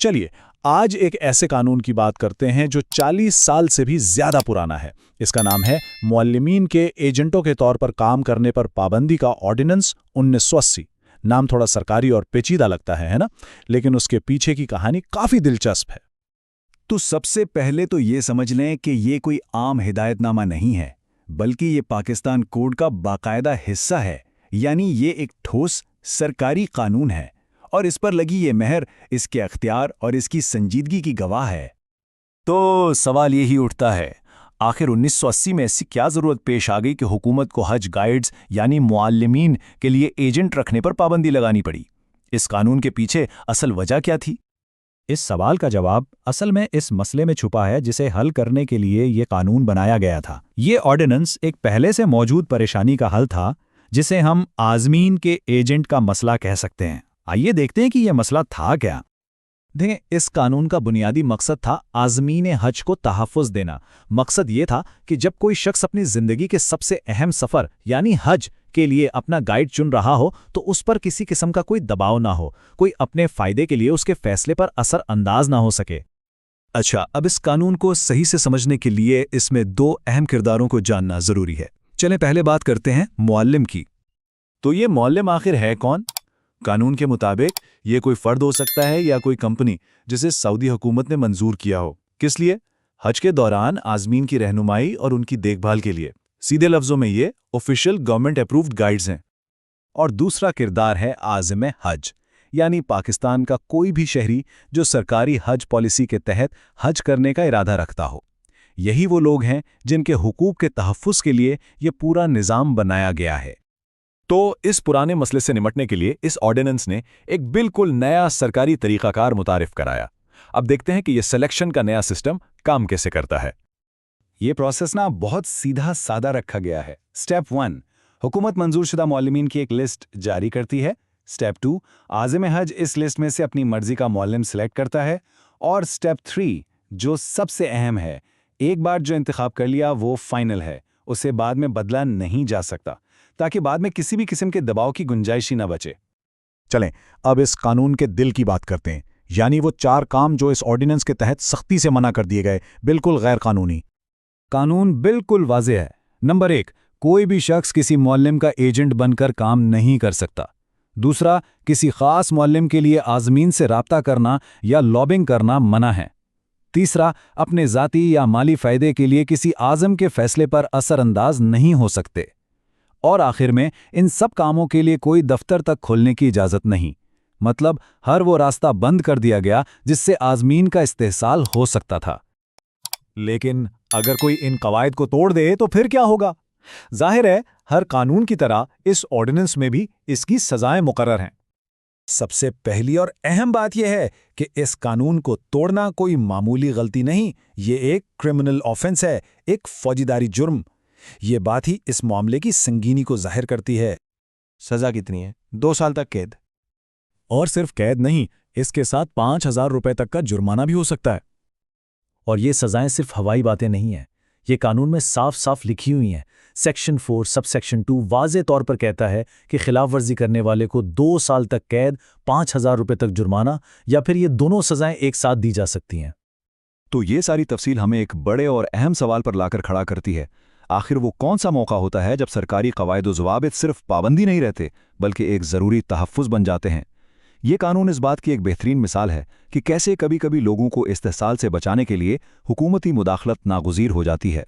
चलिए, आज एक ऐसे कानून की बात करते हैं जो 40 साल से भी ज्यादा पुराना है। इसका नाम है मुअल्लिमीन के एजेंटों के तौर पर काम करने पर पाबंदी का ऑर्डिनेंस 1980। नाम थोड़ा सरकारी और पेचीदा लगता है ना? लेकिन उसके पीछे की कहानी काफी दिलचस्प है। तो सबसे पहले तो ये समझ लें कि ये कोई आम हिदायतनामा नहीं है, बल्कि ये पाकिस्तान कोड का बाकायदा हिस्सा है। यानी ये एक ठोस सरकारी कानून है और इस पर लगी ये मेहर इसके अख्तियार और इसकी संजीदगी की गवाह है। तो सवाल यही उठता है, आखिर 1980 में ऐसी क्या ज़रूरत पेश आ गई कि हुकूमत को हज गाइड्स यानी मुअल्लिमीन के लिए एजेंट रखने पर पाबंदी लगानी पड़ी? इस कानून के पीछे असल वजह क्या थी? इस सवाल का जवाब असल में इस मसले में छुपा है जिसे हल करने के लिए ये कानून बनाया गया था। ये ऑर्डिनेंस एक पहले से मौजूद परेशानी का हल था, जिसे हम आज़मीन के एजेंट का मसला कह सकते हैं। आइए देखते हैं कि यह मसला था क्या। देखें, इस कानून का बुनियादी मकसद था आज़मीन हज को तहफ़्फ़ुज़ देना। मकसद ये था कि जब कोई शख्स अपनी ज़िंदगी के सबसे अहम सफ़र यानी हज के लिए अपना गाइड चुन रहा हो तो उस पर किसी किस्म का कोई दबाव ना हो, कोई अपने फ़ायदे के लिए उसके फ़ैसले पर असर अंदाज ना हो सके। अच्छा, अब इस कानून को सही से समझने के लिए इसमें दो अहम किरदारों को जानना ज़रूरी है। चलें पहले बात करते हैं मुअल्लिम की। तो ये मुअल्लिम आखिर है कौन? कानून के मुताबिक ये कोई फ़र्द हो सकता है या कोई कंपनी जिसे सऊदी हुकूमत ने मंजूर किया हो। किस लिए? हज के दौरान आज़मीन की रहनुमाई और उनकी देखभाल के लिए। सीधे लफ्ज़ों में ये ऑफिशियल गवर्नमेंट अप्रूव्ड गाइड्स हैं। और दूसरा किरदार है आज़िम हज, यानी पाकिस्तान का कोई भी शहरी जो सरकारी हज पॉलिसी के तहत हज करने का इरादा रखता हो। यही वो लोग हैं जिनके हुकूक के तहफ़्फ़ुज़ के लिए ये पूरा निज़ाम बनाया गया है। तो इस पुराने मसले से निपटने के लिए इस ऑर्डिनेंस ने एक बिल्कुल नया सरकारी तरीकाकार मुतारिफ कराया। अब देखते हैं कि यह सिलेक्शन का नया सिस्टम काम कैसे करता है। ये प्रोसेस बहुत सीधा सादा रखा गया है। स्टेप 1, हुकूमत मंजूरशुदा मुअल्लिमीन की एक लिस्ट जारी करती है। स्टेप 2, आज़िम हज इस लिस्ट में से अपनी मर्जी का मुअल्लिम सिलेक्ट करता है। और स्टेप 3, जो सबसे अहम है, एक बार जो इंतखाब कर लिया वो फाइनल है, उसे बाद में बदला नहीं जा सकता, ताकि बाद में किसी भी किस्म के दबाव की गुंजाइश ही न बचे। चलें, अब इस कानून के दिल की बात करते हैं, यानी वो 4 काम जो इस ऑर्डिनेंस के तहत सख्ती से मना कर दिए गए, बिल्कुल गैर कानूनी। कानून बिल्कुल वाज़ेह है। नंबर 1, कोई भी शख्स किसी मुअल्लिम का एजेंट बनकर काम नहीं कर सकता। दूसरा, किसी खास मुअल्लिम के लिए आज़मीन से राब्ता करना या लॉबिंग करना मना है। तीसरा, अपने ज़ाती या माली फ़ायदे के लिए किसी आज़म के फ़ैसले पर असरअंदाज नहीं हो सकते। और आखिर में, इन सब कामों के लिए कोई दफ्तर तक खोलने की इजाज़त नहीं। मतलब हर वो रास्ता बंद कर दिया गया जिससे आज़मीन का इस्तेहसाल हो सकता था। लेकिन अगर कोई इन कवायद को तोड़ दे तो फिर क्या होगा? जाहिर है, हर कानून की तरह इस ऑर्डिनेंस में भी इसकी सजाएं मुकर्रर हैं। सबसे पहली और अहम बात यह है कि इस कानून को तोड़ना कोई मामूली गलती नहीं, ये एक क्रिमिनल ऑफेंस है, एक फौजीदारी जुर्म। ये बात ही इस मामले की संगीनी को जाहिर करती है। सज़ा कितनी है? 2 साल तक कैद। और सिर्फ कैद नहीं, इसके साथ 5,000 रुपए तक का जुर्माना भी हो सकता है। और ये सज़ाएं सिर्फ हवाई बातें नहीं हैं, ये कानून में साफ साफ लिखी हुई हैं। सेक्शन 4 सबसेक्शन 2 वाज़े तौर पर कहता है कि खिलाफ वर्जी करने वाले को 2 साल तक कैद, 5,000 रुपए तक जुर्माना या फिर ये दोनों सज़ाएं एक साथ दी जा सकती हैं। तो ये सारी तफसील हमें एक बड़े और अहम सवाल पर लाकर खड़ा करती है। आखिर वो कौन सा मौका होता है जब सरकारी कवायद व ज़वाबित सिर्फ पाबंदी नहीं रहते बल्कि एक ज़रूरी तहफ़्फ़ुज़ बन जाते हैं? ये कानून इस बात की एक बेहतरीन मिसाल है कि कैसे कभी कभी लोगों को इस्तेहसाल से बचाने के लिए हुकूमती मुदाखलत नागुज़ीर हो जाती है।